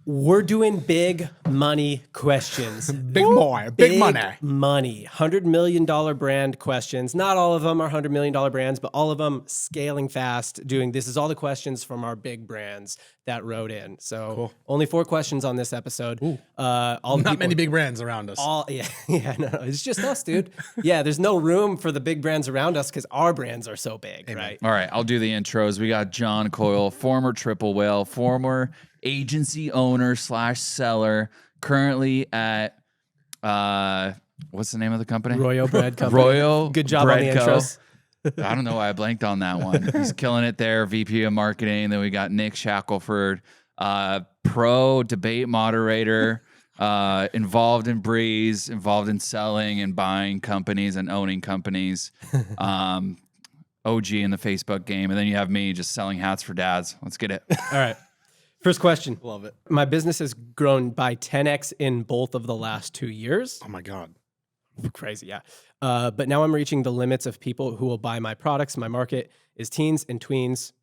We're doing big money questions. Big money. Money. $100 million brand questions. Not all of them are $100 million brands, but all of them scaling fast. This is all the questions from our big brands that wrote in. So Cool. only 4 questions on this episode. Not many big brands around us. No, it's just us, dude. Yeah, there's no room for the big brands around us because our brands are so big, right? All right, I'll do the intros. We got John Coyle, former Triple Whale, former agency owner / seller, currently at what's the name of the company? Royal Bread Company. Royal. Good job Bread on the Co. intros. I don't know why I blanked on that one. He's killing it there. VP of marketing. Then we got Nick Shackelford, pro debate moderator, involved in Breeze, involved in selling and buying companies and owning companies. OG in the Facebook game. And then you have me just selling hats for dads. Let's get it. All right. First question. Love it. My business has grown by 10x in both of the last 2 years. Oh my God. Crazy, yeah. But now I'm reaching the limits of people who will buy my products. My market is teens and tweens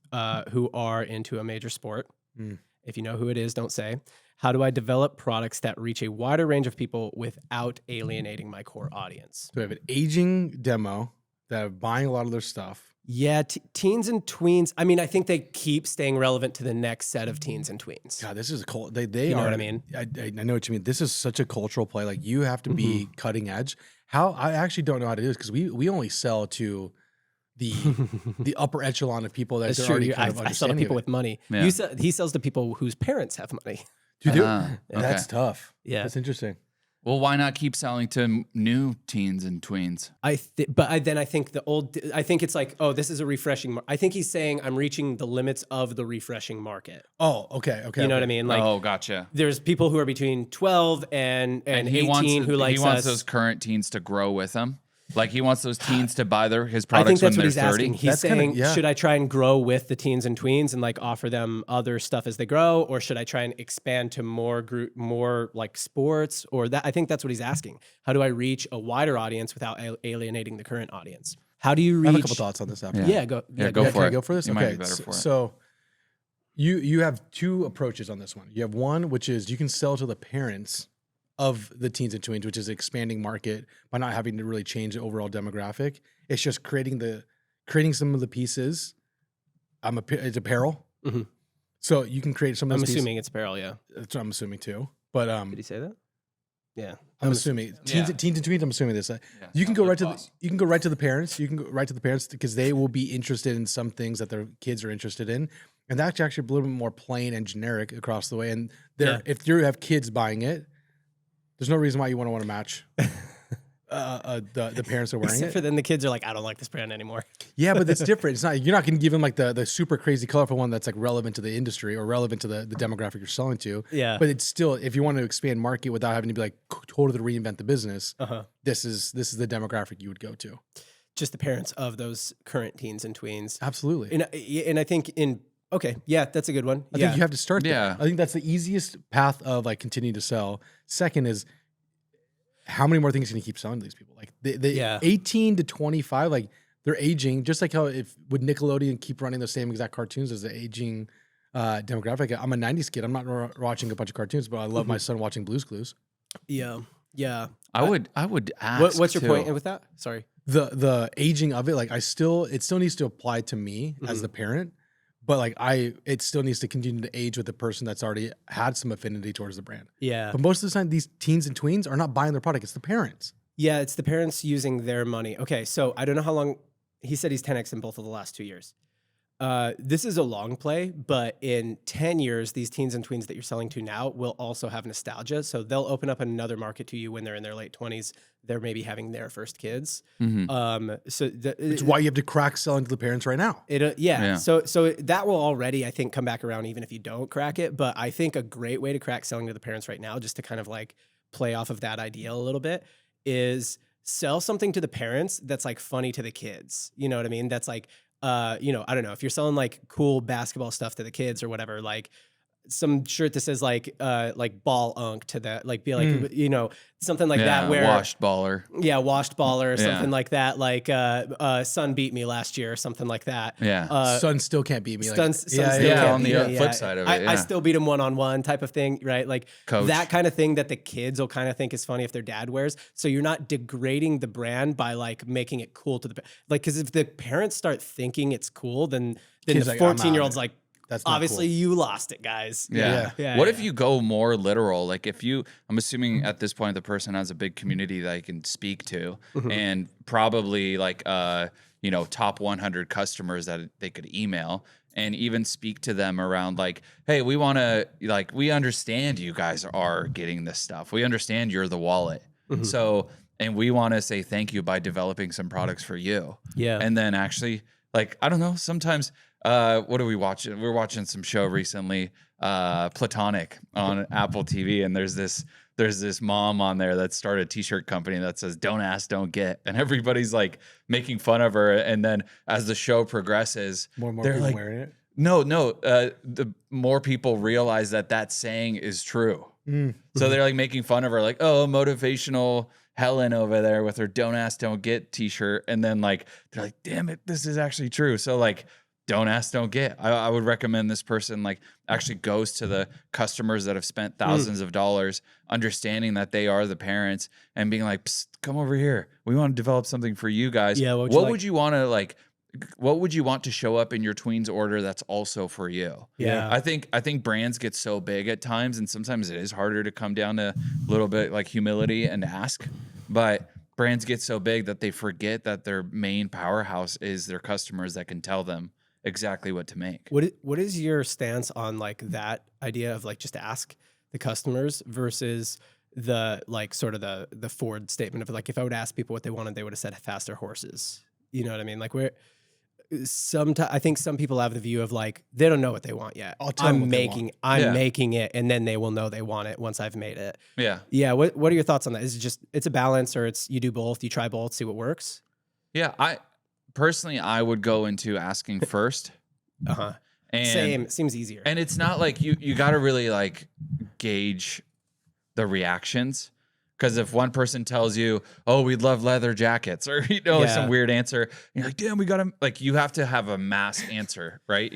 who are into a major sport. If you know who it is, don't say. How do I develop products that reach a wider range of people without alienating my core audience? So we have an aging demo that are buying a lot of their stuff. Yeah, teens and tweens. I mean, I think they keep staying relevant to the next set of teens and tweens. God, this is a cult. They You know are. what I mean? I know what you mean. This is such a cultural play. Like you have to be cutting edge. How I actually don't know how to do this because we only sell to the upper echelon of people that That's are true. already I kind of sell to understanding people of with money. Yeah. He sells to people whose parents have money. it. You do? Okay. That's tough. Yeah. That's interesting. Well, why not keep selling to new teens and tweens? I think I think it's like, oh, this is a refreshing. I think he's saying I'm reaching the limits of the refreshing market. Oh, okay. You know what I mean? Like, Oh, gotcha. there's people who are between 12 and 18 who likes he wants us. those current teens to grow with him. Like he wants those teens to buy his I products think that's when what they're he's 30. asking. He's That's kinda- saying, yeah. should I try and grow with the teens and tweens and like offer them other stuff as they grow, or should I try and expand to more like sports, or that? I think that's what he's asking. How do I reach a wider audience without alienating the current audience? How do you reach? I have a couple thoughts on this after. Yeah, go. Yeah, go Can for I it. go for this? You might Okay. be better for it. So you have 2 approaches on this one. You have one, which is you can sell to the parents of the teens and tweens, which is expanding market by not having to really change the overall demographic. It's just creating some of the pieces. It's apparel. Mhm. So you can create some of I'm those assuming it's apparel. Yeah. That's what I'm assuming too. But Did he say that? Yeah. I'm assuming teens and tweens. I'm assuming this. Yeah, You can sounds go like right to boss. you can go right to the parents. You can go right to the parents because they will be interested in some things that their kids are interested in, and that's actually a little bit more plain and generic across the way. And if you have kids buying it, there's no reason why you want to match the parents are wearing Except it. for then the kids are like, I don't like this brand anymore. Yeah, but it's different. It's not. You're not going to give them like the super crazy colorful one that's like relevant to the industry or relevant to the demographic you're selling to. Yeah. But it's still, if you want to expand market without having to be like totally reinvent the business, this is the demographic you would go to. Just the parents of those current teens and tweens. Absolutely. And I think okay, yeah, that's a good one. I think you have to start there. Yeah. I think that's the easiest path of like continuing to sell. Second is how many more things can you keep selling to these people? Like the 18 to 25, like they're aging, just like how would Nickelodeon keep running the same exact cartoons as the aging demographic. I'm a 90s kid. I'm not watching a bunch of cartoons, but I love my son watching Blue's Clues. Yeah. Yeah. I would ask. What's your too. point with that? Sorry. The aging of it, like it still needs to apply to me as the parent. But like it still needs to continue to age with the person that's already had some affinity towards the brand. Yeah. But most of the time, these teens and tweens are not buying their product. It's the parents. Yeah, it's the parents using their money. Okay, so I don't know how long, he said he's 10x in both of the last 2 years. This is a long play, but in 10 years, these teens and tweens that you're selling to now will also have nostalgia. So they'll open up another market to you when they're in their late 20s. They're maybe having their first kids. It's why you have to crack selling to the parents right now. Yeah. So that will already, I think, come back around even if you don't crack it. But I think a great way to crack selling to the parents right now, just to kind of like play off of that idea a little bit, is sell something to the parents that's like funny to the kids. You know what I mean? That's like, I don't know, if you're selling like cool basketball stuff to the kids or whatever, like some shirt that says like ball unk to that, like be like, you know, something like that where washed baller. Yeah, washed baller or something like that. Like Sun beat me last year or something like that. Yeah. Sun still can't beat me. Sun still on can't the beat me. flip side of it. I still beat him one-on-one type of thing, right? Like Coach. that kind of thing that the kids will kind of think is funny if their dad wears. So you're not degrading the brand by like making it cool to the like, because if the parents start thinking it's cool, then the Kid's like, 14-year-old's like, that's not obviously cool. you lost it, guys. Yeah. Yeah, What if you go more literal? Like if you, I'm assuming at this point the person has a big community that I can speak to, and probably like you know, top 100 customers that they could email, and even speak to them around like, hey, we want to, like, we understand you guys are getting this stuff. We understand you're the wallet. So, and we want to say thank you by developing some products for you. Yeah. And then actually, like, I don't know, sometimes, what are we watching? We're watching some show recently, Platonic on Apple TV. And there's this mom on there that started a t-shirt company that says, don't ask, don't get. And everybody's like making fun of her. And then as the show progresses, More and more they're people like, wearing it. no, the more people realize that saying is true. So they're like making fun of her, like, oh, motivational Helen over there with her don't ask, don't get t-shirt. And then like, they're like, damn it, this is actually true. So like, don't ask, don't get. I would recommend this person like actually goes to the customers that have spent thousands of dollars, understanding that they are the parents, and being like, psst, come over here. We want to develop something for you guys. Yeah, what would you want to like? What would you want to show up in your tweens order that's also for you? Yeah. I think brands get so big at times, and sometimes it is harder to come down to a little bit like humility and ask. But brands get so big that they forget that their main powerhouse is their customers that can tell them exactly what to make. What is your stance on like that idea of like just ask the customers versus the like sort of the Ford statement of like, if I would ask people what they wanted, they would have said faster horses. You know what I mean? Like I think some people have the view of like, they don't know what they want yet. I'm making it, and then they will know they want it once I've made it. Yeah. Yeah. What are your thoughts on that? Is it just, it's a balance, or it's, you do both, you try both, see what works? Yeah. Personally, I would go into asking first. And Same. Seems easier. And it's not like you got to really like gauge the reactions. Because if one person tells you, oh, we'd love leather jackets, or, you know, some weird answer, you're like, damn, we got to, like, you have to have a mass answer, right?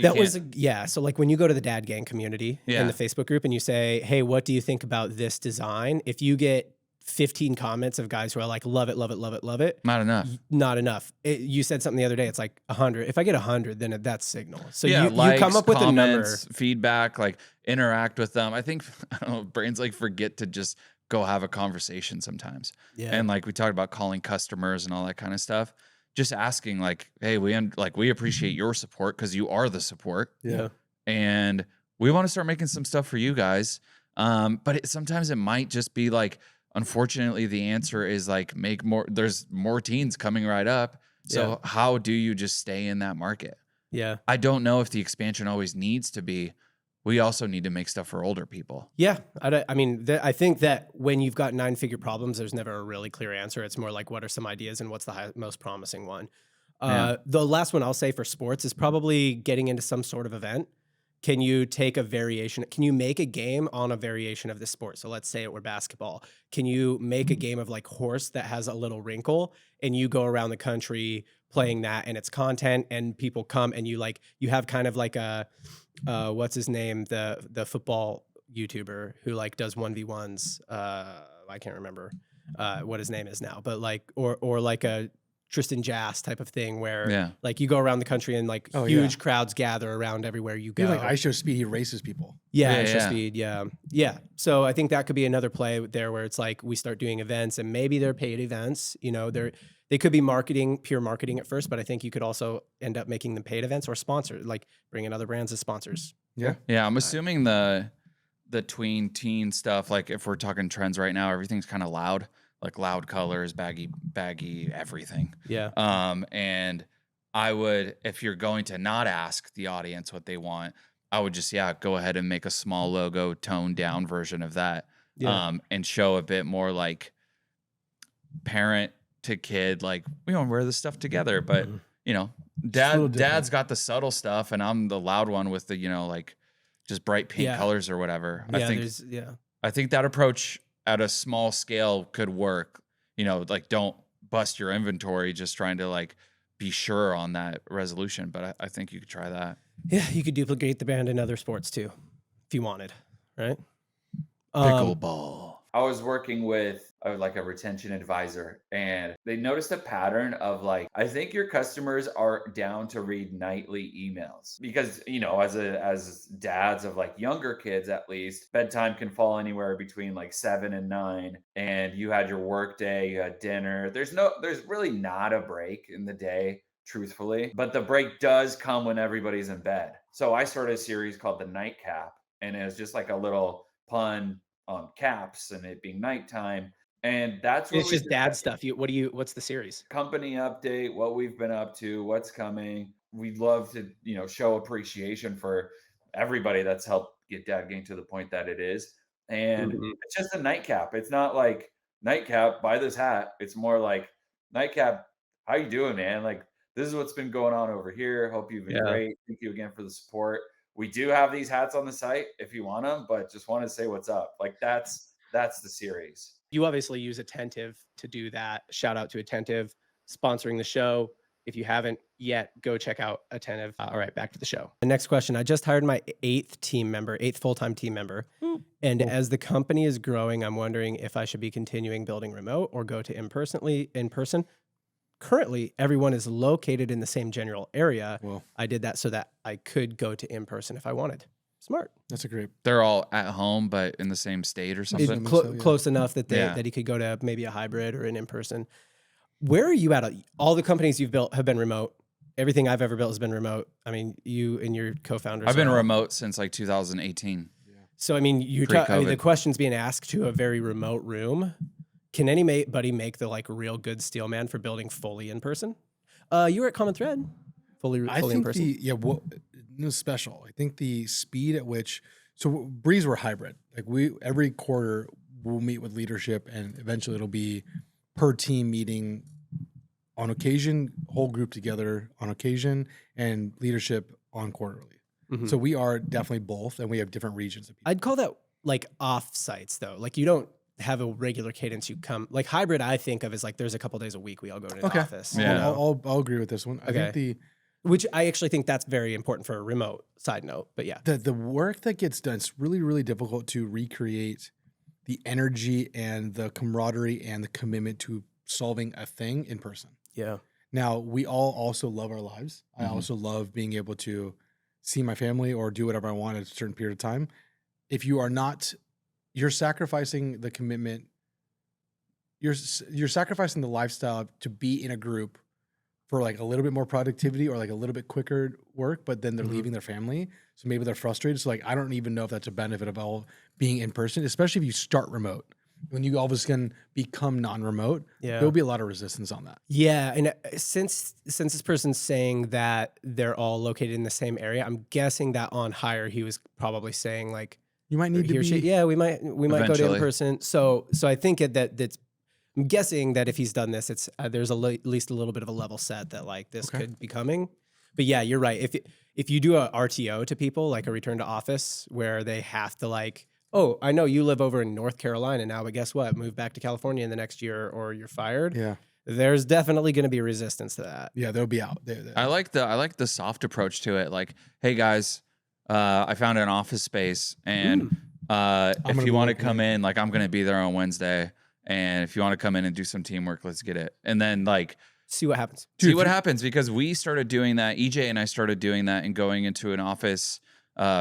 So like when you go to the Dad Gang community in the Facebook group and you say, hey, what do you think about this design? If you get 15 comments of guys who are like, love it, love it, love it, love it. Not enough. Not enough. You said something the other day, it's like 100. If I get 100, then that's signal. So likes, you come up with comments, a number. Feedback, like interact with them. I think, I don't know, brains like forget to just go have a conversation sometimes. Yeah. And like we talked about calling customers and all that kind of stuff. Just asking like, hey, we appreciate your support because you are the support. Yeah. And we want to start making some stuff for you guys. But sometimes it might just be like, unfortunately, the answer is like make more. There's more teens coming right up. So how do you just stay in that market? Yeah. I don't know if the expansion always needs to be. We also need to make stuff for older people. Yeah. I mean, I think that when you've got 9-figure problems, there's never a really clear answer. It's more like, what are some ideas and what's the most promising one? The last one I'll say for sports is probably getting into some sort of event. Can you take a variation? Can you make a game on a variation of this sport? So let's say it were basketball. Can you make a game of like horse that has a little wrinkle, and you go around the country playing that, and it's content, and people come, and you have kind of like a, what's his name? The football YouTuber who like does 1v1s. I can't remember what his name is now, but like, or like a Tristan Jass type of thing where like you go around the country and like huge crowds gather around everywhere you go. Like Ice Show Speed, he races people. Ice Show Speed. Yeah. So I think that could be another play there where it's like we start doing events, and maybe they're paid events, you know, they could be pure marketing at first, but I think you could also end up making them paid events or sponsored, like bringing other brands as sponsors. Yeah. Yeah. I'm assuming the tween teen stuff, like if we're talking trends right now, everything's kind of loud. Like loud colors, baggy everything. Yeah. And I would, if you're going to not ask the audience what they want, I would just, go ahead and make a small logo, toned down version of that. And show a bit more like parent to kid, like we don't wear this stuff together, but you know, dad's got the subtle stuff, and I'm the loud one with the, you know, like just bright pink colors or whatever. Yeah, I think that approach at a small scale could work. You know, like don't bust your inventory just trying to like be sure on that resolution. But I think you could try that. Yeah, you could duplicate the brand in other sports too, if you wanted, right? Pickleball. I was working with like a retention advisor, and they noticed a pattern of like, I think your customers are down to read nightly emails because, you know, as dads of like younger kids, at least bedtime can fall anywhere between like 7 and 9, and you had your work day, you had dinner. There's really not a break in the day, truthfully, but the break does come when everybody's in bed. So I started a series called The Nightcap, and it was just like a little pun on caps and it being nighttime. And that's it's just dad stuff. What's the series? Company update, what we've been up to, what's coming. We'd love to, you know, show appreciation for everybody that's helped get Dad Game to the point that it is. And it's just a nightcap. It's not like nightcap, buy this hat. It's more like nightcap, how you doing, man? Like, this is what's been going on over here. Hope you've been great. Thank you again for the support. We do have these hats on the site if you want them, but just want to say what's up. Like that's the series. You obviously use Attentive to do that. Shout out to Attentive sponsoring the show. If you haven't yet, go check out Attentive. All right, back to the show. The next question. I just hired my eighth full-time team member. And as the company is growing, I'm wondering if I should be continuing building remote or go to in person. Currently, everyone is located in the same general area. Well, I did that so that I could go to in person if I wanted. Smart. That's a great. They're all at home, but in the same state or something. Close enough that that he could go to maybe a hybrid or an in person. Where are you at? All the companies you've built have been remote. Everything I've ever built has been remote. I mean, you and your co-founders. I've been remote since like 2018. So I mean, the question's being asked to a very remote room. Can anybody make the like real good steel man for building fully in person? You were at Common Thread, fully in person. No special. I think the speed at which Breeze were hybrid. Like every quarter we'll meet with leadership, and eventually it'll be per team meeting on occasion, whole group together on occasion, and leadership on quarterly. So we are definitely both, and we have different regions of people. I'd call that like off sites though. Like you don't have a regular cadence. You come like hybrid. I think of as like there's a couple days a week we all go to the office. Yeah, I'll agree with this one. I think which I actually think that's very important for a remote side note. But yeah, the work that gets done, it's really, really difficult to recreate the energy and the camaraderie and the commitment to solving a thing in person. Yeah. Now we all also love our lives. I also love being able to see my family or do whatever I want at a certain period of time. If you are not, you're sacrificing the commitment. You're sacrificing the lifestyle to be in a group for like a little bit more productivity or like a little bit quicker work, but then they're leaving their family. So maybe they're frustrated. So like, I don't even know if that's a benefit of all being in person, especially if you start remote. When you all of a sudden become non-remote, there'll be a lot of resistance on that. Yeah, and since this person's saying that they're all located in the same area, I'm guessing that on hire he was probably saying like you might need to be. We might go to in person. So I think that's. I'm guessing that if he's done this, it's there's at least a little bit of a level set that like this could be coming. But yeah, you're right. If you do a RTO to people, like a return to office, where they have to like, oh, I know you live over in North Carolina now, but guess what? Move back to California in the next year or you're fired. Yeah. There's definitely going to be resistance to that. Yeah, they'll be out. I like the soft approach to it. Like, hey guys, I found an office space, and if you want to come in, like I'm going to be there on Wednesday. And if you want to come in and do some teamwork, let's get it. And then like see what happens. See what happens, because we started doing that. EJ and I started doing that and going into an office,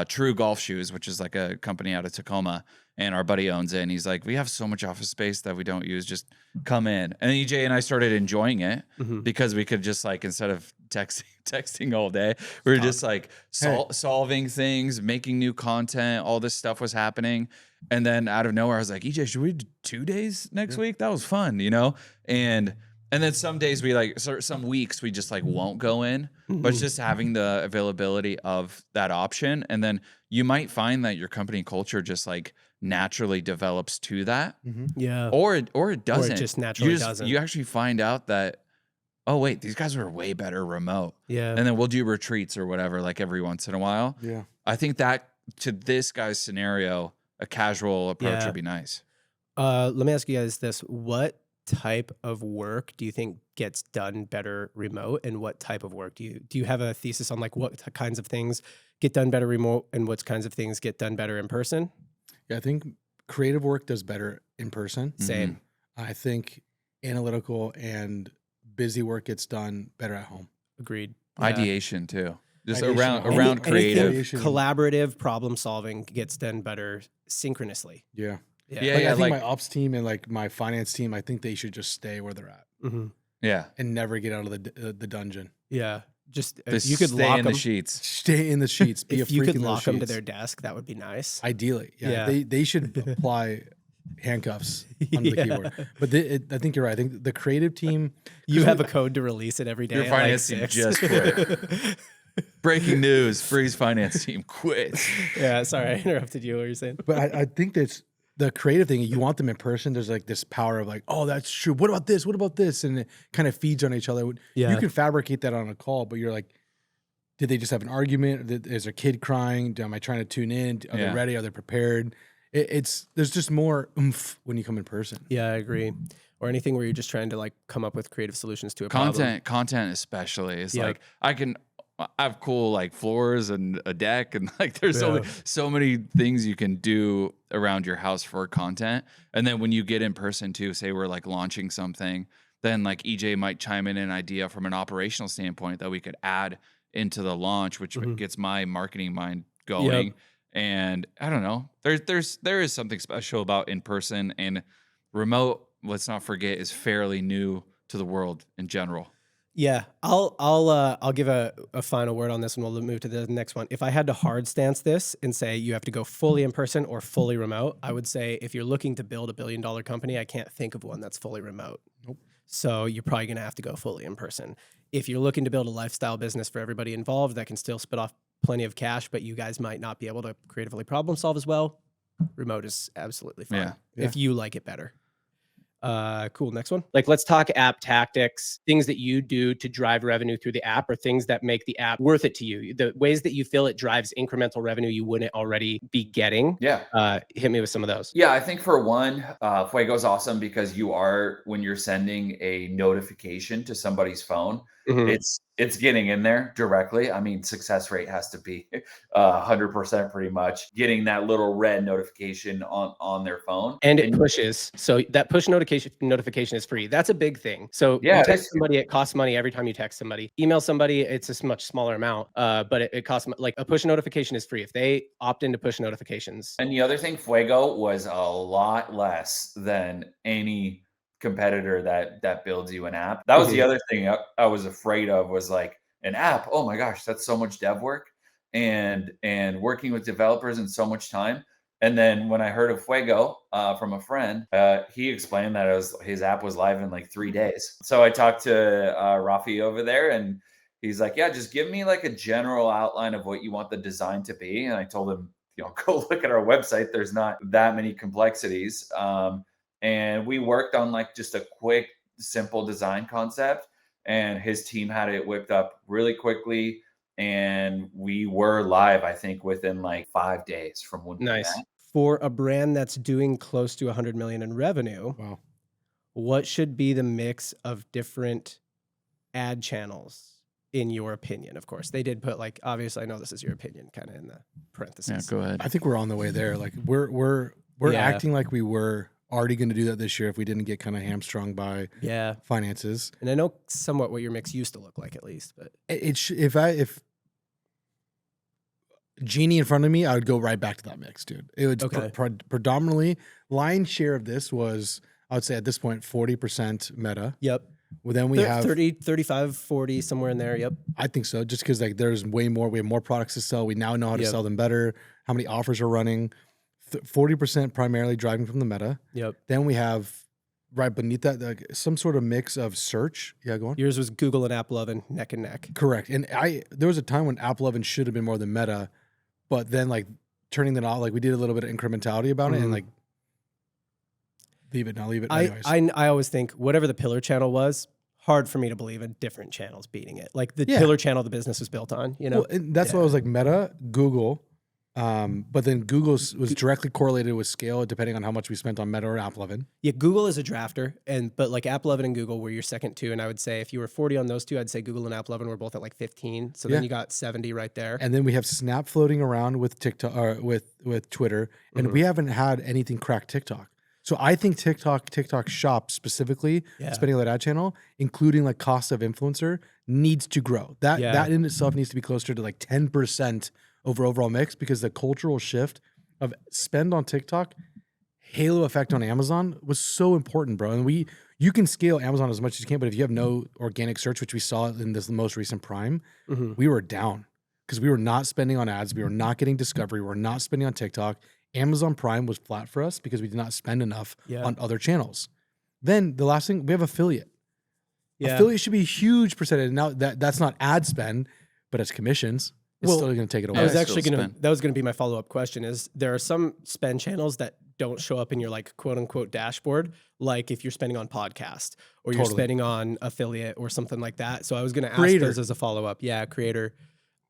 True Golf Shoes, which is like a company out of Tacoma, and our buddy owns it. And he's like, we have so much office space that we don't use. Just come in. And EJ and I started enjoying it because we could just like, instead of texting all day, we were just like solving things, making new content. All this stuff was happening. And then out of nowhere, I was like, EJ, should we do 2 days next week? That was fun, you know? And then some days some weeks we just like won't go in, but it's just having the availability of that option. And then you might find that your company culture just like naturally develops to that. Yeah. Or it doesn't. Or it just naturally doesn't. You actually find out that, oh wait, these guys are way better remote. Yeah. And then we'll do retreats or whatever, like every once in a while. Yeah. I think that to this guy's scenario, a casual approach Yeah. would be nice. Let me ask you guys this. What type of work do you think gets done better remote, and what type of work do you have a thesis on, like what kinds of things get done better remote and what kinds of things get done better in person? Yeah, I think creative work does better in person. Same. I think analytical and busy work gets done better at home. Agreed. Ideation too. Just Ideation. around creative. Anything collaborative problem solving gets done better synchronously. Yeah. Yeah, Like, I think like- my ops team and like my finance team, I think they should just stay where they're at Mhm. Yeah. and never get out of the dungeon. Yeah. Just Just you could stay lock in them. the sheets. Stay in the sheets. Be If a you freak could in those lock them to sheets. their desk, that would be nice. Ideally, Yeah. they should apply handcuffs onto the Yeah. keyboard. But I think you're right. I think the creative team. You have a code to release it every day. Your at like finance team 6. just quit. Breaking news: Freeze finance team quits. Yeah, sorry, I interrupted you. What were you saying? But I think that's the creative thing. You want them in person. There's like this power of like, oh, that's true. What about this? What about this? And it kind of feeds on each other. Yeah. You can fabricate that on a call, but you're like, did they just have an argument? Is their kid crying? Am I trying to tune in? Are Yeah. they ready? Are they prepared? There's just more oomph when you come in person. Yeah, I agree. Or anything where you're just trying to like come up with creative solutions to a problem. Content especially is Yeah. like I have cool like floors and a deck and like there's Yeah. so many things you can do around your house for content. And then when you get in person too, say we're like launching something, then like EJ might chime in an idea from an operational standpoint that we could add into the launch, which Mhm. gets my marketing mind going. Yep. And I don't know, there is something special about in person, and remote, let's not forget, is fairly new to the world in general. Yeah, I'll give a final word on this, and we'll move to the next one. If I had to hard stance this and say you have to go fully in person or fully remote, I would say if you're looking to build $1 billion company, I can't think of one that's fully remote. Nope. So you're probably going to have to go fully in person. If you're looking to build a lifestyle business for everybody involved that can still spit off plenty of cash, but you guys might not be able to creatively problem solve as well, remote is absolutely fine. Yeah. If you like it better. Cool. Next one. Like, let's talk app tactics, things that you do to drive revenue through the app, or things that make the app worth it to you. The ways that you feel it drives incremental revenue you wouldn't already be getting. Yeah. Hit me with some of those. Yeah, I think for one, Fuego's awesome because when you're sending a notification to somebody's phone, Mhm. it's getting in there directly. I mean, success rate has to be 100% pretty much, getting that little red notification on their phone. And it pushes. So that push notification is free. That's a big thing. So Yeah, you it text is. somebody, it costs money every time you text somebody. Email somebody, it's a much smaller amount, but it costs like a push notification is free if they opt into push notifications. And the other thing, Fuego was a lot less than any competitor that builds you an app. That was the other thing I was afraid of, was like an app. Oh my gosh, that's so much dev work and working with developers and so much time. And then when I heard of Fuego from a friend, he explained that his app was live in like 3 days. So I talked to Rafi over there, and he's like, yeah, just give me like a general outline of what you want the design to be. And I told him, go look at our website. There's not that many complexities. And we worked on like just a quick, simple design concept, and his team had it whipped up really quickly. And we were live, I think, within like 5 days from when we Nice. met. For a brand that's doing close to 100 million in revenue, Wow. what should be the mix of different ad channels in your opinion? Of course, they did put like, obviously I know this is your opinion kind of in the parentheses. Yeah, go ahead. I think we're on the way there. Like we're Yeah. acting like we were already going to do that this year if we didn't get kind of hamstrung by Yeah. finances. And I know somewhat what your mix used to look like, at least, but If Genie in front of me, I would go right back to that mix, dude. It would Okay. predominantly, lion's share of this was, I would say at this point, 40% Meta. yep. Well, then we have 30, 35, 40, somewhere in there. Yep. I think so, just because like there's way more. We have more products to sell. We now know how to Yep. sell them better. How many offers are running? 40% primarily driving from the Meta. Yep. Then we have right beneath that like some sort of mix of search. Yeah, go on. Yours was Google and AppLovin neck and neck. Correct. And there was a time when AppLovin should have been more than Meta, but then like turning that off, like we did a little bit of incrementality about it, and like leave it now, leave it. Anyways. I always think whatever the pillar channel was, hard for me to believe a different channel's beating it. Like the Yeah. pillar channel the business was built on, you know? Well, and that's why Yeah. I was like Meta, Google, But then Google's was directly correlated with scale depending on how much we spent on Meta or AppLovin. Yeah, Google is a drafter, but like AppLovin and Google were your second two, and I would say if you were 40 on those two, I'd say Google and AppLovin were both at like 15. So then you got 70 right there. And then we have Snap floating around with TikTok or with Twitter, and we haven't had anything crack TikTok. So I think TikTok Shop specifically, spending on that ad channel, including like cost of influencer, needs to grow. That in itself needs to be closer to like 10% over overall mix, because the cultural shift of spend on TikTok, halo effect on Amazon was so important, bro. And you can scale Amazon as much as you can, but if you have no organic search, which we saw in this most recent Prime, we were down because we were not spending on ads. We were not getting discovery. We were not spending on TikTok. Amazon Prime was flat for us because we did not spend enough on other channels. Then the last thing, we have affiliate. Affiliate should be a huge percentage. Now that's not ad spend, but it's commissions. It's still going to take it away. I was actually that was going to be my follow-up question, is there are some spend channels that don't show up in your like quote unquote dashboard, like if you're spending on podcast or you're spending on affiliate or something like that. So I was going to ask those as a follow-up. Yeah, creator.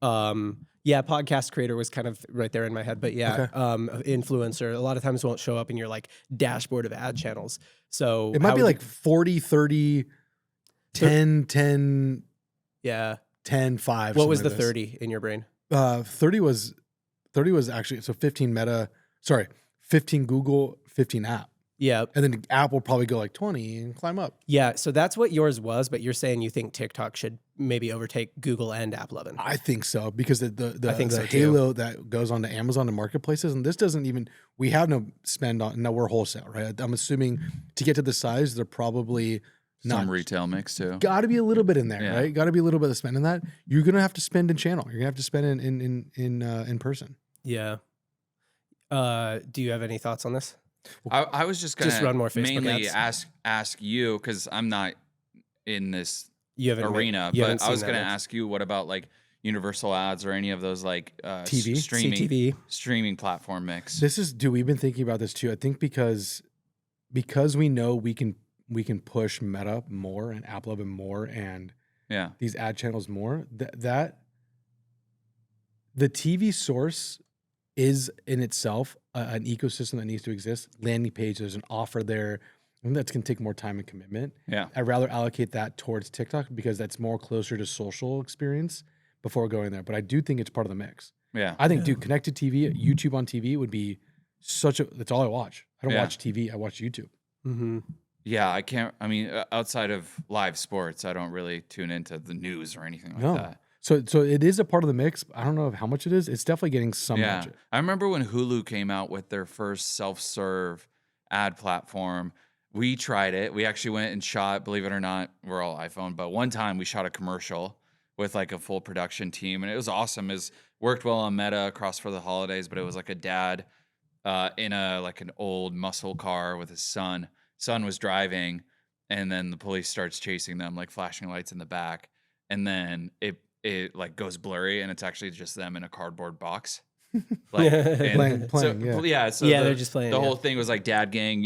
Podcast creator was kind of right there in my head, but influencer a lot of times won't show up in your like dashboard of ad channels. So it might be like 40, 30, 10, 10. Yeah. 10, 5. What was the 30 in your brain? 30 was actually, so 15 Meta, 15 Google, 15 app. Yeah. And then app will probably go like 20 and climb up. Yeah. So that's what yours was, but you're saying you think TikTok should maybe overtake Google and AppLovin. I think so, because the halo that goes on to Amazon and marketplaces, and this doesn't even, we have no spend on, no, we're wholesale, right? I'm assuming to get to the size, they're probably some retail mix too. Got to be a little bit in there, right? Got to be a little bit of spend in that. You're gonna have to spend in channel. You're gonna have to spend in person. Yeah. Do you have any thoughts on this? I was just gonna run more Facebook mainly ads. ask you, because I'm not in this arena, but I was gonna ask you, what about like Universal Ads or any of those like TV streaming platform mix? We've been thinking about this too. I think because we know we can push Meta more and AppLovin more and these ad channels more, that the TV source is in itself an ecosystem that needs to exist. Landing page, there's an offer there, and that's going to take more time and commitment. Yeah. I'd rather allocate that towards TikTok because that's more closer to social experience before going there. But I do think it's part of the mix. Yeah. I think, dude, connected TV, YouTube on TV would be that's all I watch. I don't watch TV. I watch YouTube. Mm-hmm. Yeah, I can't. I mean, outside of live sports, I don't really tune into the news or anything like that. So it is a part of the mix. I don't know how much it is. It's definitely getting some budget. I remember when Hulu came out with their first self-serve ad platform. We tried it. We actually went and shot, believe it or not, we're all iPhone, but one time we shot a commercial with like a full production team, and it was awesome. It worked well on Meta across for the holidays, but it was like a dad in an old muscle car with his son. Son was driving, and then the police starts chasing them, like flashing lights in the back, and then it like goes blurry, and it's actually just them in a cardboard box, like playing. So they're just playing. The whole thing was like dad gang,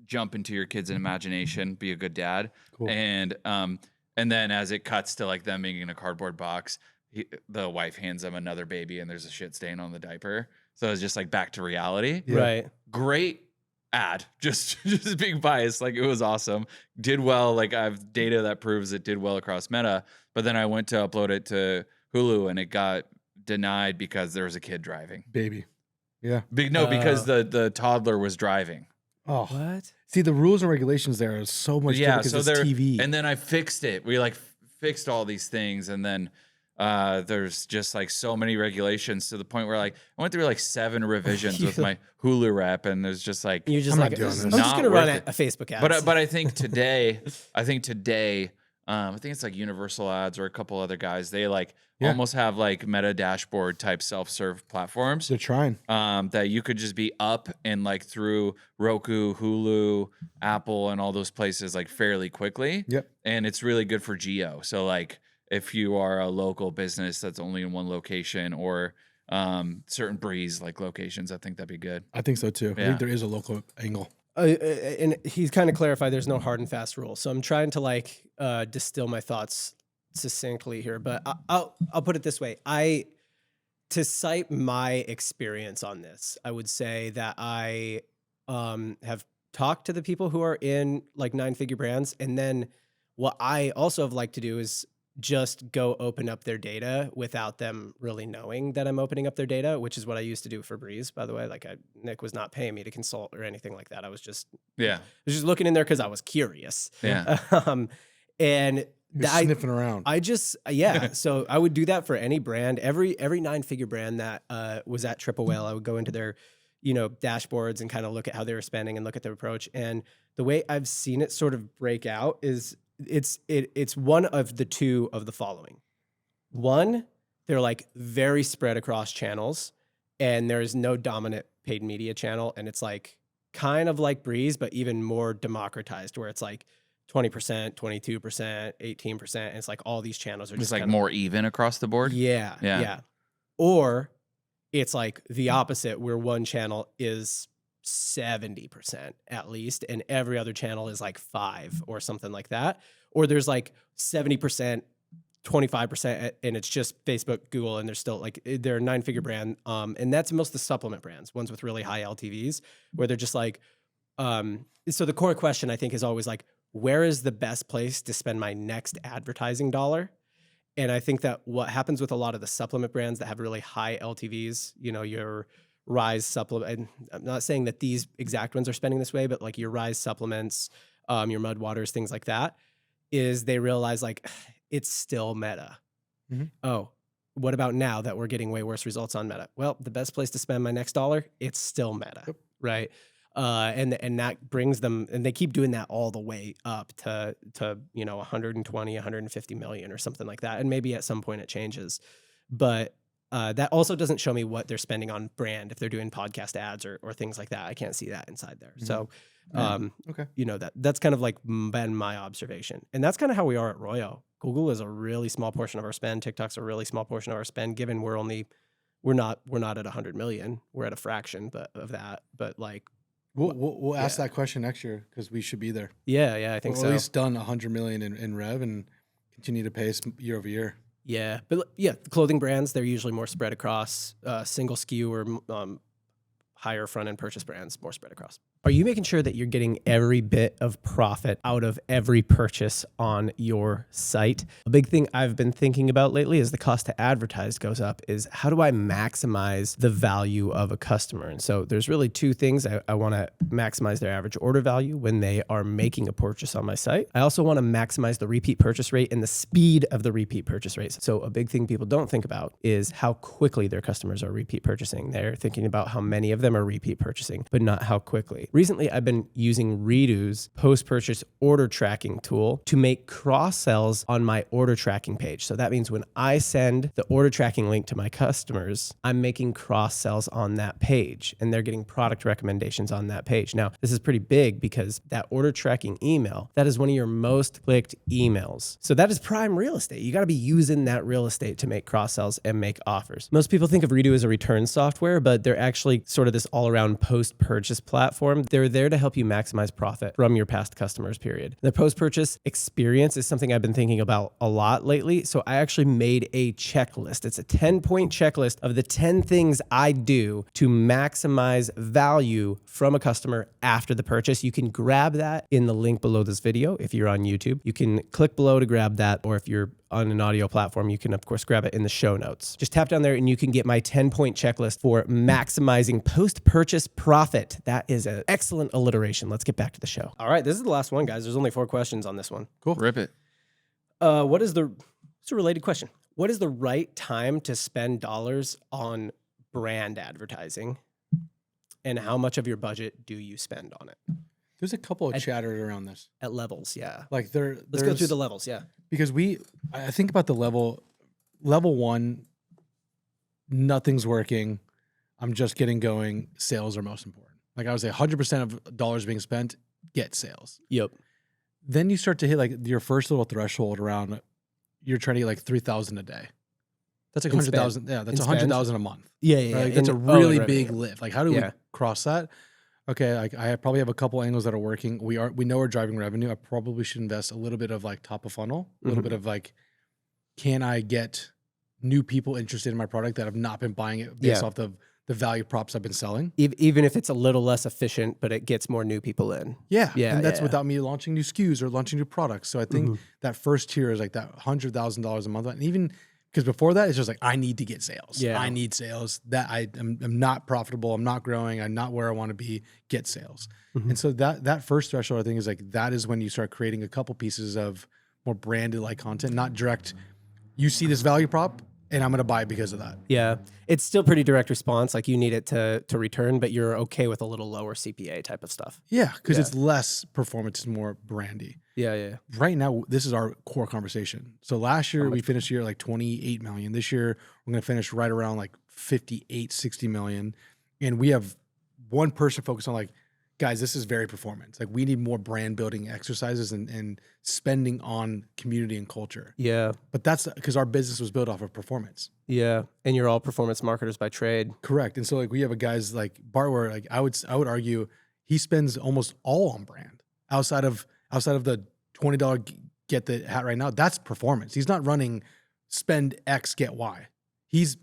jump into your kid's imagination, be a good dad, cool. And then as it cuts to like them being in a cardboard box, the wife hands them another baby, and there's a shit stain on the diaper, so it's just like back to reality. Right. Great ad, just being biased, like it was awesome, did well. Like I have data that proves it did well across Meta, but then I went to upload it to Hulu and it got denied because there was a kid driving. Baby. Yeah. Because the toddler was driving. Oh, what? See, the rules and regulations there are so much different because it's TV. And then I fixed it. We like fixed all these things, and then there's just like so many regulations to the point where like I went through like 7 revisions with my Hulu rep, and there's just like you're just I'm like, not doing this. I'm just gonna run a Facebook ad. But I think today, I think it's like Universal Ads or a couple other guys. They like almost have like Meta dashboard type self-serve platforms. They're trying that you could just be up and like through Roku, Hulu, Apple, and all those places like fairly quickly. Yep. And it's really good for geo. So like if you are a local business that's only in one location, or certain breeze like locations, I think that'd be good. I think so too. Yeah. I think there is a local angle. And he's kind of clarified there's no hard and fast rule. So I'm trying to like distill my thoughts succinctly here, but I'll put it this way. to cite my experience on this, I would say that I have talked to the people who are in like 9-figure brands. And then what I also have liked to do is just go open up their data without them really knowing that I'm opening up their data, which is what I used to do for Breeze, by the way. Like Nick was not paying me to consult or anything like that. I was just looking in there because I was curious. Yeah. And sniffing around. So I would do that for any brand. Every 9-figure brand that was at Triple Whale, I would go into their, dashboards and kind of look at how they were spending and look at their approach. And the way I've seen it sort of break out is it's one of the two of the following. One, they're like very spread across channels, and there is no dominant paid media channel, and it's like kind of like Breeze, but even more democratized, where it's like 20%, 22%, 18%. And it's like all these channels are just like more even across the board. Yeah. Or it's like the opposite, where one channel is 70% at least, and every other channel is like 5 or something like that. Or there's like 70%, 25%, and it's just Facebook, Google, and they're still like, they're a 9-figure brand. And that's most of the supplement brands, ones with really high LTVs, where they're just like, so the core question I think is always like, where is the best place to spend my next advertising dollar? And I think that what happens with a lot of the supplement brands that have really high LTVs, your Rise supplement, and I'm not saying that these exact ones are spending this way, but like your Rise supplements, your Mud Waters, things like that, is they realize like it's still Meta. Mm-hmm. Oh, what about now that we're getting way worse results on Meta? Well, the best place to spend my next dollar, it's still Meta, right? And that brings them, and they keep doing that all the way up to 120, 150 million or something like that. And maybe at some point it changes, but that also doesn't show me what they're spending on brand. If they're doing podcast ads or things like that, I can't see that inside there. Mm-hmm. So, that's kind of like been my observation, and that's kind of how we are at Royo. Google is a really small portion of our spend. TikTok's a really small portion of our spend, given we're not at 100 million. We're at a fraction of that, but like, We'll ask that question next year because we should be there. Yeah, I think so. At least done 100 million in rev and continue to pace year over year. Yeah, but the clothing brands, they're usually more spread across single SKU or higher front end purchase brands, more spread across. Are you making sure that you're getting every bit of profit out of every purchase on your site? A big thing I've been thinking about lately as the cost to advertise goes up is how do I maximize the value of a customer? And so there's really two things. I want to maximize their average order value when they are making a purchase on my site. I also want to maximize the repeat purchase rate and the speed of the repeat purchase rates. So a big thing people don't think about is how quickly their customers are repeat purchasing. They're thinking about how many of them are repeat purchasing, but not how quickly. Recently, I've been using Redo's post-purchase order tracking tool to make cross-sells on my order tracking page. So that means when I send the order tracking link to my customers, I'm making cross-sells on that page, and they're getting product recommendations on that page. Now, this is pretty big because that order tracking email, that is one of your most clicked emails. So that is prime real estate. You got to be using that real estate to make cross-sells and make offers. Most people think of Redo as a return software, but they're actually sort of this all-around post-purchase platform. They're there to help you maximize profit from your past customers, period. The post-purchase experience is something I've been thinking about a lot lately. So I actually made a checklist. It's a 10-point checklist of the 10 things I do to maximize value from a customer after the purchase. You can grab that in the link below this video. If you're on YouTube, you can click below to grab that. Or if you're on an audio platform, you can of course grab it in the show notes. Just tap down there and you can get my 10-point checklist for maximizing post-purchase profit. That is an excellent alliteration. Let's get back to the show. All right, this is the last one, guys. There's only 4 questions on this one. Cool. Rip it. It's a related question. What is the right time to spend dollars on brand advertising? And how much of your budget do you spend on it? There's a couple of chatters around this. At levels, yeah. Like let's go through the levels, yeah. Because I think about the level 1, nothing's working. I'm just getting going. Sales are most important. Like I would say 100% of dollars being spent, get sales. Yep. Then you start to hit like your first little threshold around, you're trying to get like 3,000 a day. That's like 100,000. Yeah, that's 100,000 a month. Yeah. Right? Like, that's a really big lift. Like how do we cross that? Okay, like I probably have a couple angles that are working. We know we're driving revenue. I probably should invest a little bit of like top of funnel, a little bit of like, can I get new people interested in my product that have not been buying it based off the value props I've been selling. Even if it's a little less efficient, but it gets more new people in. Yeah. And that's without me launching new SKUs or launching new products. So I think that first tier is like that $100,000 a month. And even because before that, it's just like, I need to get sales. Yeah. I need sales. That I'm not profitable. I'm not growing. I'm not where I want to be. Get sales. And so that first threshold, I think, is like, that is when you start creating a couple pieces of more branded like content, not direct. You see this value prop and I'm going to buy it because of that. Yeah. It's still pretty direct response. Like you need it to return, but you're okay with a little lower CPA type of stuff. Yeah. Because it's less performance, it's more brandy. Yeah. Right now, this is our core conversation. So last year we finished the year like 28 million. This year we're going to finish right around like 58, 60 million. And we have one person focused on like, guys, this is very performance. Like we need more brand building exercises and spending on community and culture. Yeah. But that's because our business was built off of performance. Yeah. And you're all performance marketers by trade. Correct. And so like we have a guys like Bart where like I would argue he spends almost all on brand outside of the $20 get the hat right now. That's performance. He's not running spend X, get Y. He's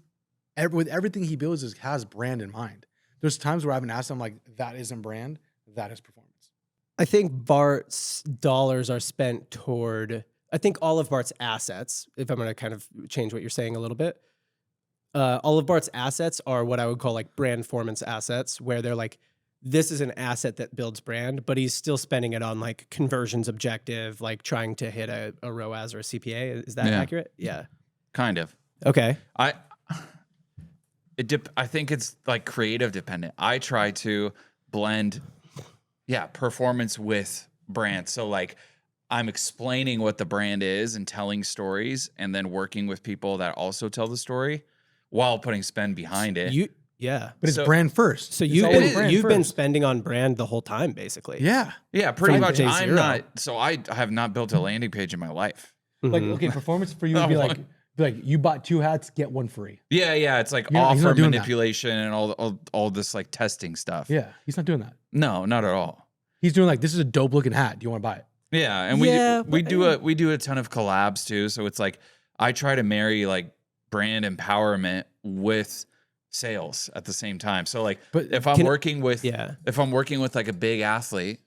with everything he builds has brand in mind. There's times where I haven't asked him like, that isn't brand, that is performance. I think Bart's dollars are spent toward, I think all of Bart's assets, if I'm going to kind of change what you're saying a little bit, all of Bart's assets are what I would call like brand performance assets, where they're like, this is an asset that builds brand, but he's still spending it on like conversions objective, like trying to hit a ROAS or a CPA. Is that accurate? Yeah. Kind of. Okay. I think it's like creative dependent. I try to blend, performance with brand. So like I'm explaining what the brand is and telling stories and then working with people that also tell the story while putting spend behind it. But it's brand first. So you've been spending on brand the whole time, basically. Yeah. Yeah, pretty much. I have not built a landing page in my life. Like, okay, performance for you would be like you bought 2 hats, get 1 free. Yeah. It's like offer manipulation and all this like testing stuff. Yeah, he's not doing that. No, not at all. He's doing like, this is a dope looking hat. Do you want to buy it? Yeah, and we do a ton of collabs too. So it's like I try to marry like brand empowerment with sales at the same time. So like, if I'm working with like a big athlete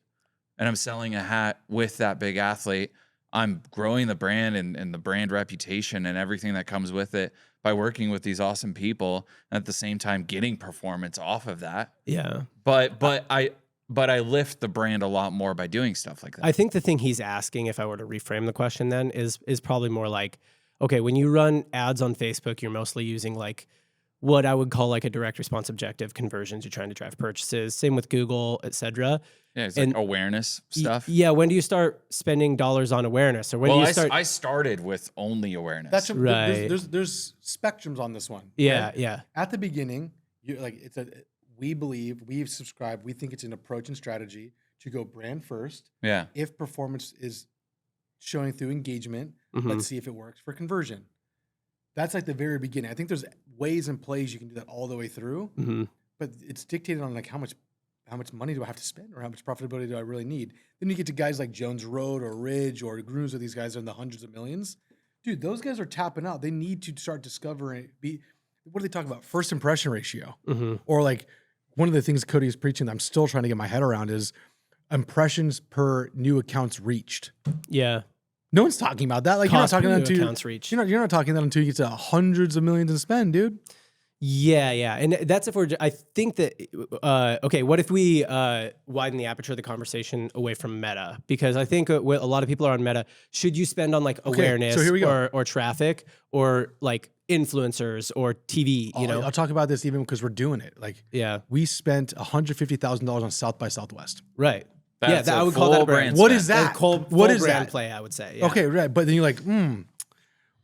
and I'm selling a hat with that big athlete, I'm growing the brand and the brand reputation and everything that comes with it by working with these awesome people and at the same time getting performance off of that. Yeah. But I lift the brand a lot more by doing stuff like that. I think the thing he's asking, if I were to reframe the question then, is probably more like, okay, when you run ads on Facebook, you're mostly using like what I would call like a direct response objective conversions. You're trying to drive purchases. Same with Google, et cetera. Yeah, it's like awareness stuff. Yeah, when do you start spending dollars on awareness, or when do you start? I started with only awareness. That's right. There's spectrums on this one. Yeah, right? yeah. At the beginning, we've subscribed. We think it's an approach and strategy to go brand first. Yeah. If performance is showing through engagement, let's see if it works for conversion. That's like the very beginning. I think there's ways and plays you can do that all the way through, but it's dictated on like how much money do I have to spend or how much profitability do I really need. Then you get to guys like Jones Road or Ridge or Grooms, where these guys are in the hundreds of millions. Dude, those guys are tapping out. They need to start discovering. What are they talking about? First impression ratio, or like one of the things Cody is preaching that I'm still trying to get my head around is impressions per new accounts reached. Yeah. No one's talking about that. Like Cost you're not talking per new until accounts reached. You're not talking that until you get to hundreds of millions in spend, dude. Yeah. And that's if I think that, okay, what if we widen the aperture of the conversation away from Meta? Because I think a lot of people are on Meta. Should you spend on like awareness so here we go. or traffic or like influencers or TV, you know? I'll talk about this even because we're doing it. Like, we spent $150,000 on South by Southwest. Right. That's I would call that a brand. What is that? What is brand play, I would say. Yeah. Okay, right. But then you're like,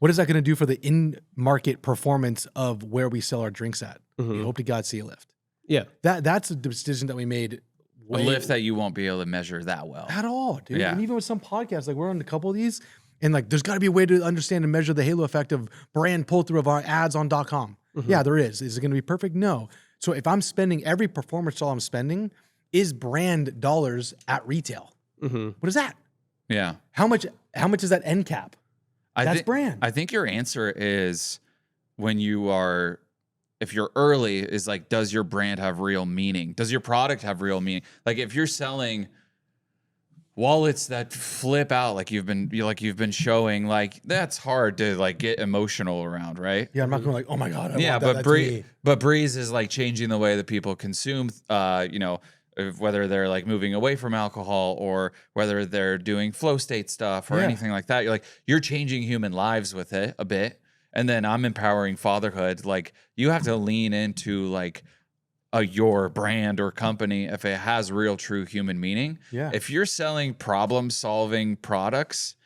what is that going to do for the in-market performance of where we sell our drinks at? We hope to God see a lift. Yeah. That's a decision that we made. A lift that you won't be able to measure that well. At all, dude. Yeah. And even with some podcasts, like we're on a couple of these, and like there's got to be a way to understand and measure the halo effect of brand pull-through of our ads on .com. Yeah, there is. Is it going to be perfect? No. So if I'm spending every performance dollar I'm spending is brand dollars at retail. What is that? Yeah. How much is that end cap? That's brand. I think your answer is when you are, if you're early, is like, does your brand have real meaning? Does your product have real meaning? Like if you're selling wallets that flip out, like you've been showing, like that's hard to like get emotional around, right? Yeah, I'm not going like, oh my God. I want but that, but Breeze is like changing the way that people consume, whether they're like moving away from alcohol or whether they're doing flow state stuff or anything like that. You're changing human lives with it a bit. And then I'm empowering fatherhood. Like you have to lean into like your brand or company if it has real, true human meaning. Yeah. If you're selling problem solving products,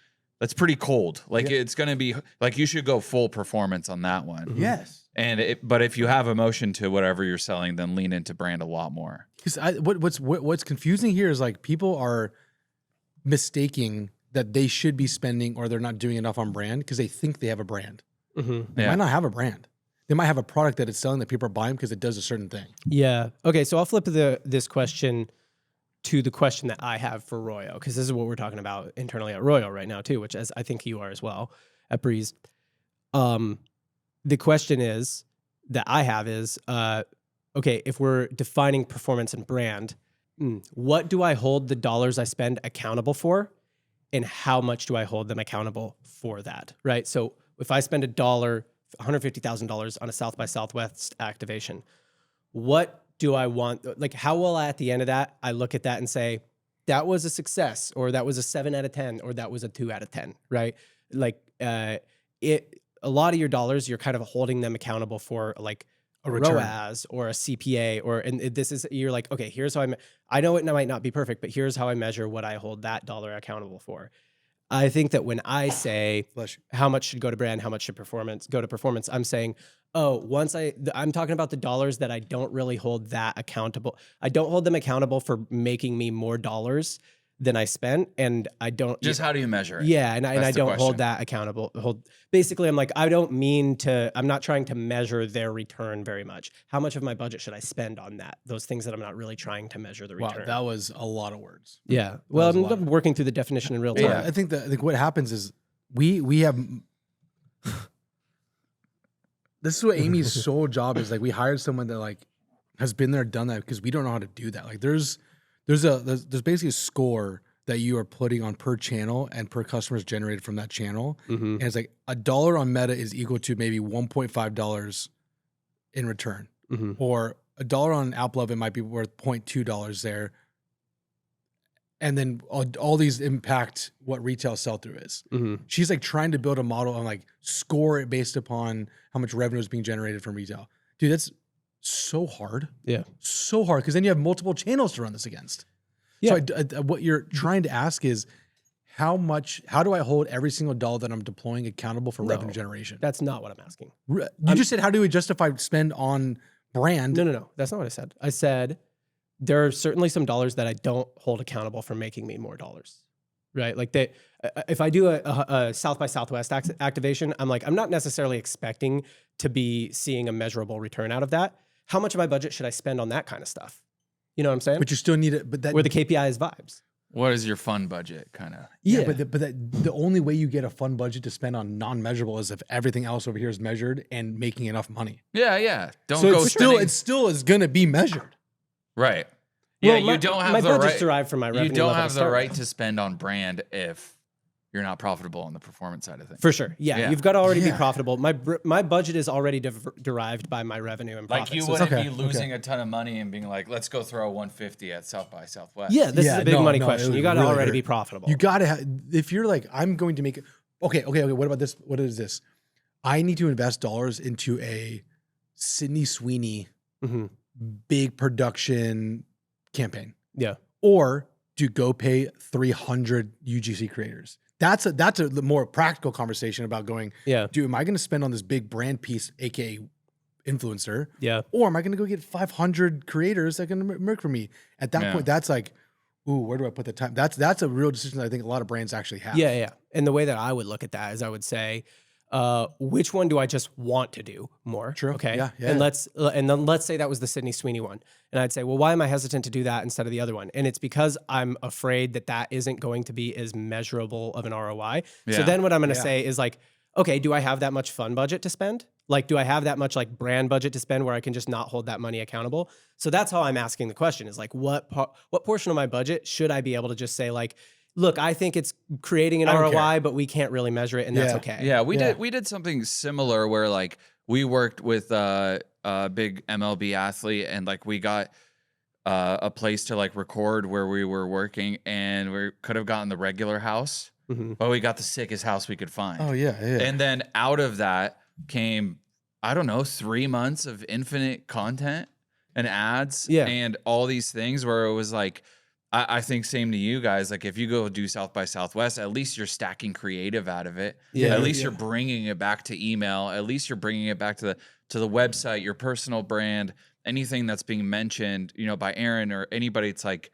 that's pretty cold. Like it's going to be like, you should go full performance on that one. Yes. But if you have emotion to whatever you're selling, then lean into brand a lot more. Because what's confusing here is like people are mistaking that they should be spending or they're not doing enough on brand because they think they have a brand. They might not have a brand. They might have a product that it's selling that people are buying because it does a certain thing. Yeah. Okay. So I'll flip this question to the question that I have for Royo, because this is what we're talking about internally at Royo right now too, which as I think you are as well at Breeze. The question is that I have is, okay, if we're defining performance and brand, what do I hold the dollars I spend accountable for, and how much do I hold them accountable for that? Right. So if I spend $150,000 on a South by Southwest activation, what do I want? Like, how will I, at the end of that, I look at that and say, that was a success, or that was a 7 out of 10, or that was a 2 out of 10, right? Like, a lot of your dollars, you're kind of holding them accountable for like a ROAS or a CPA, and this is, you're like, okay, here's how I know it might not be perfect, but here's how I measure what I hold that dollar accountable for. I think that when I say how much should go to brand, how much should go to performance, I'm saying, I'm talking about the dollars that I don't really hold that accountable. I don't hold them accountable for making me more dollars than I spent, and I don't just how do you measure it? Yeah, and I don't hold that accountable. Basically, I'm like, I'm not trying to measure their return very much. How much of my budget should I spend on that? Those things that I'm not really trying to measure the return. Wow, that was a lot of words. Yeah. Well, I'm working through the definition in real time. Yeah, I think what happens is we have this is what Amy's sole job is. Like, we hired someone that like has been there, done that, because we don't know how to do that. Like there's basically a score that you are putting on per channel and per customers generated from that channel. And it's like $1 on Meta is equal to maybe $1.5 in return. Or $1 on AppLove, it might be worth $0.2 there. And then all these impact what retail sell-through is. She's like trying to build a model and like score it based upon how much revenue is being generated from retail. Dude, that's so hard. Yeah. So hard, because then you have multiple channels to run this against. Yeah. So what you're trying to ask is how do I hold every single dollar that I'm deploying accountable for revenue generation? That's not what I'm asking. You just said, how do we justify spend on brand? No. That's not what I said. I said there are certainly some dollars that I don't hold accountable for making me more dollars, right? Like if I do a South by Southwest activation, I'm not necessarily expecting to be seeing a measurable return out of that. How much of my budget should I spend on that kind of stuff? You know what I'm saying? But you still need it. Where the KPI is vibes. What is your fun budget kind of? Yeah, but the only way you get a fun budget to spend on non-measurable is if everything else over here is measured and making enough money. Yeah. It still is going to be measured. Right. Yeah, well, you don't have my the budget's right. derived from my revenue. You don't level have to the start right with. to spend on brand if you're not profitable on the performance side of things. For sure. Yeah. You've got to already be profitable. My budget is already derived by my revenue and profit. Like you wouldn't be losing a ton of money and being like, let's go throw 150 at South by Southwest. Yeah, this is a big money question. You got to already be profitable. You got to if you're like, I'm going to make it. Okay. What about this? What is this? I need to invest dollars into a Sydney Sweeney big production campaign. Yeah. Or do go pay 300 UGC creators. That's a more practical conversation about going, dude, am I going to spend on this big brand piece, aka influencer? Yeah. Or am I going to go get 500 creators that can work for me? At that point, that's like, ooh, where do I put the time? That's a real decision that I think a lot of brands actually have. Yeah. And the way that I would look at that is I would say, which one do I just want to do more? True. Okay. Yeah. And then let's say that was the Sydney Sweeney one. And I'd say, well, why am I hesitant to do that instead of the other one? And it's because I'm afraid that isn't going to be as measurable of an ROI. So then what I'm going to say is like, okay, do I have that much fund budget to spend? Like, do I have that much like brand budget to spend where I can just not hold that money accountable? So that's how I'm asking the question is like, what portion of my budget should I be able to just say like, look, I think it's creating an ROI, but we can't really measure it, and that's okay. Yeah, we did something similar where like we worked with a big MLB athlete, and like we got a place to like record where we were working, and we could have gotten the regular house, but we got the sickest house we could find. Oh yeah. And then out of that came, I don't know, 3 months of infinite content and ads and all these things where it was like, I think same to you guys. Like if you go do South by Southwest, at least you're stacking creative out of it. Yeah. At least you're bringing it back to email. At least you're bringing it back to the website, your personal brand, anything that's being mentioned, you know, by Aaron or anybody. It's like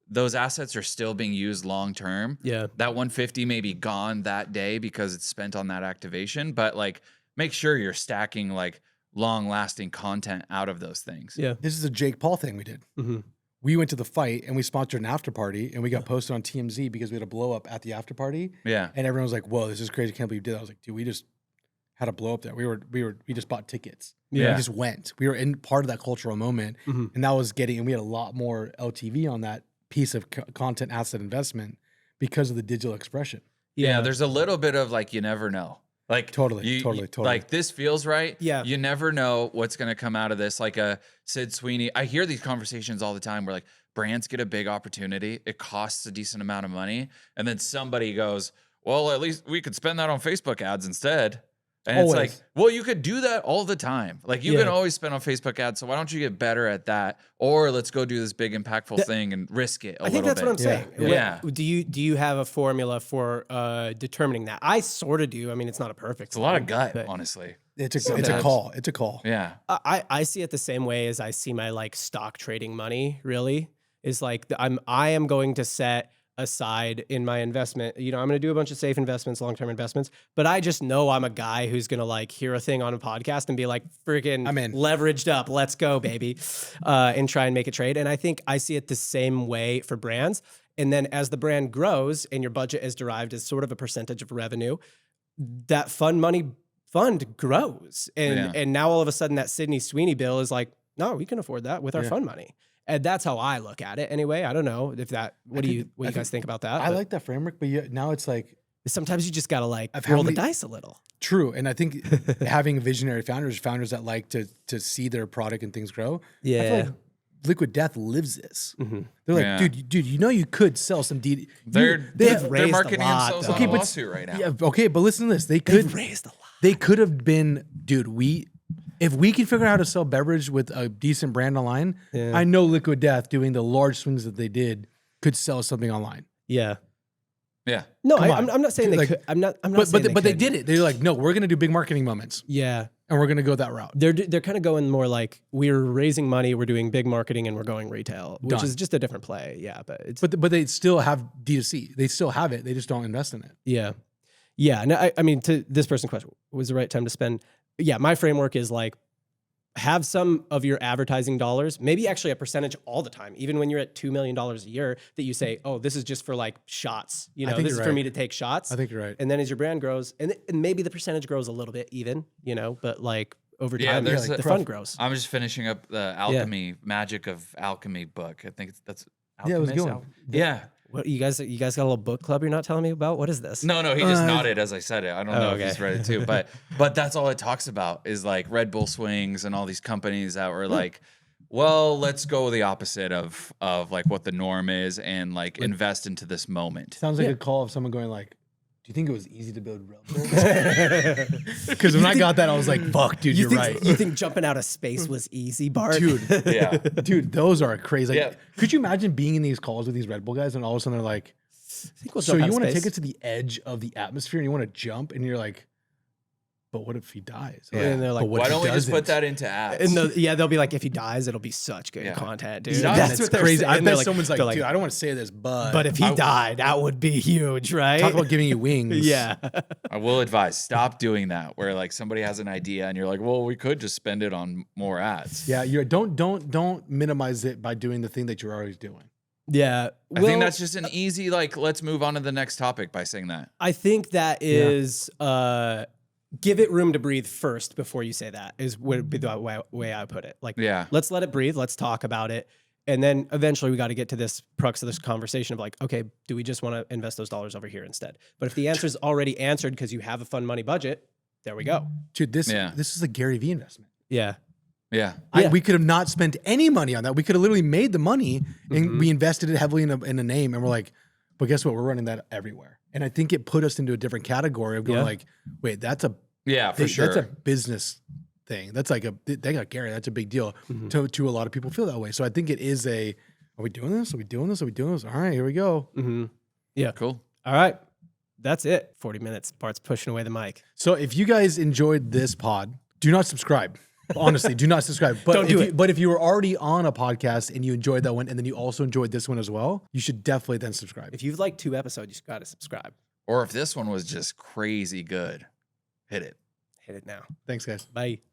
those assets are still being used long term. Yeah. That 150 may be gone that day because it's spent on that activation, but like make sure you're stacking like long lasting content out of those things. Yeah. This is a Jake Paul thing we did. We went to the fight and we sponsored an after party, and we got posted on TMZ because we had a blow up at the after party. Yeah. And everyone was like, whoa, this is crazy. I can't believe you did that. I was like, dude, we just had a blow up there. We just bought tickets. Yeah. We just went. We were in part of that cultural moment. And that was and we had a lot more LTV on that piece of content asset investment because of the digital expression. Yeah. There's a little bit of like, you never know. Like Totally. Like this feels right. Yeah. You never know what's going to come out of this. Like a Sid Sweeney. I hear these conversations all the time where like brands get a big opportunity. It costs a decent amount of money. And then somebody goes, well, at least we could spend that on Facebook ads instead. And Always. it's like, well, you could do that all the time. Like you can always spend on Facebook ads. So why don't you get better at that? Or let's go do this big impactful thing and risk it a little bit. I think that's what I'm saying. Yeah. Do you have a formula for determining that? I sort of do. I mean, it's not a perfect. It's a lot of thing, gut, but honestly. It's a call. It's a call. Yeah. I see it the same way as I see my like stock trading money. Really, is like I am going to set aside in my investment. You know, I'm going to do a bunch of safe investments, long-term investments, but I just know I'm a guy who's going to like hear a thing on a podcast and be like, freaking I'm in. leveraged up. Let's go, baby. And try and make a trade. And I think I see it the same way for brands. And then as the brand grows and your budget is derived as sort of a percentage of revenue, that fund grows. And now all of a sudden that Sydney Sweeney bill is like, no, we can afford that with our fund money. And that's how I look at it anyway. I don't know if that, what do you guys think about that? I like that framework, but now it's like, sometimes you just got to like roll the dice a little. True. And I think having visionary founders that like to see their product and things grow. Yeah. I feel like Liquid Death lives this. They're like, dude, you know, you could sell some They're raised marketing a lot, themselves though. on a lawsuit right now. Yeah. Okay. But listen to this. They've raised a lot. They could have been, dude, if we can figure out how to sell beverage with a decent brand online, I know Liquid Death doing the large swings that they did could sell something online. Yeah. Yeah. No, I'm not saying they could. I'm not saying But they did it. They're like, no, we're going to do big marketing moments. Yeah. And we're going to go that route. They're kind of going more like we're raising money, we're doing big marketing, and we're going retail, which is just a different play. Yeah, but it's but they still have D2C. They still have it. They just don't invest in it. yeah. No, I mean, to this person's question, was the right time to spend? Yeah, my framework is like have some of your advertising dollars, maybe actually a percentage all the time, even when you're at $2 million a year, that you say, oh, this is just for like shots. You know, this is for me to take shots. I think you're right. And then as your brand grows, and maybe the percentage grows a little bit even, you know, but like over time, the fund grows. I'm just finishing up the alchemy, magic of alchemy book. I think that's it was good. Yeah. What you guys got a little book club you're not telling me about? What is this? No, he just nodded as I said it. I don't know if he's read it too, but that's all it talks about is like Red Bull swings and all these companies that were like, well, let's go the opposite of like what the norm is and like invest into this moment. Sounds like a call of someone going like, do you think it was easy to build Red Bull? Because when I got that, I was like, fuck, dude, you're right. You think jumping out of space was easy, Bart? Dude, Yeah. dude, those are crazy. Like, could you imagine being in these calls with these Red Bull guys and all of a sudden they're like, so you want to take it to the edge of the atmosphere and you want to jump and you're like, but what if he dies? And they're like, why don't we just put that into ads? And they'll be like, if he dies, it'll be such good content, dude. That's what crazy. I bet like, someone's like, dude, I don't want to say this, but if he died, that would be huge, right? Talk about giving you wings. Yeah. I will advise, stop doing that where like somebody has an idea and you're like, well, we could just spend it on more ads. Yeah, don't minimize it by doing the thing that you're always doing. Yeah. I think that's just an easy, like, let's move on to the next topic by saying that. I think that is give it room to breathe first before you say that would be the way I put it. Like, Yeah. let's let it breathe. Let's talk about it. And then eventually we got to get to this crux of this conversation of like, okay, do we just want to invest those dollars over here instead? But if the answer is already answered because you have a fun money budget, there we go. Dude, this is a Gary Vee investment. Yeah. Yeah. We could have not spent any money on that. We could have literally made the money and we invested it heavily in a name. And we're like, but guess what? We're running that everywhere. And I think it put us into a different category of going like, wait, that's a for sure. That's a business thing. That's like they got Gary. That's a big deal to a lot of people feel that way. So I think it is are we doing this? Are we doing this? Are we doing this? All right, here we go. Yeah. Cool. All right. That's it. 40 minutes. Bart's pushing away the mic. So if you guys enjoyed this pod, do not subscribe. Honestly, do not subscribe. But Don't do it. But if you were already on a podcast and you enjoyed that one, and then you also enjoyed this one as well, you should definitely then subscribe. If you've liked 2 episodes, you got to subscribe. Or if this one was just crazy good, hit it. Hit it now. Thanks, guys. Bye.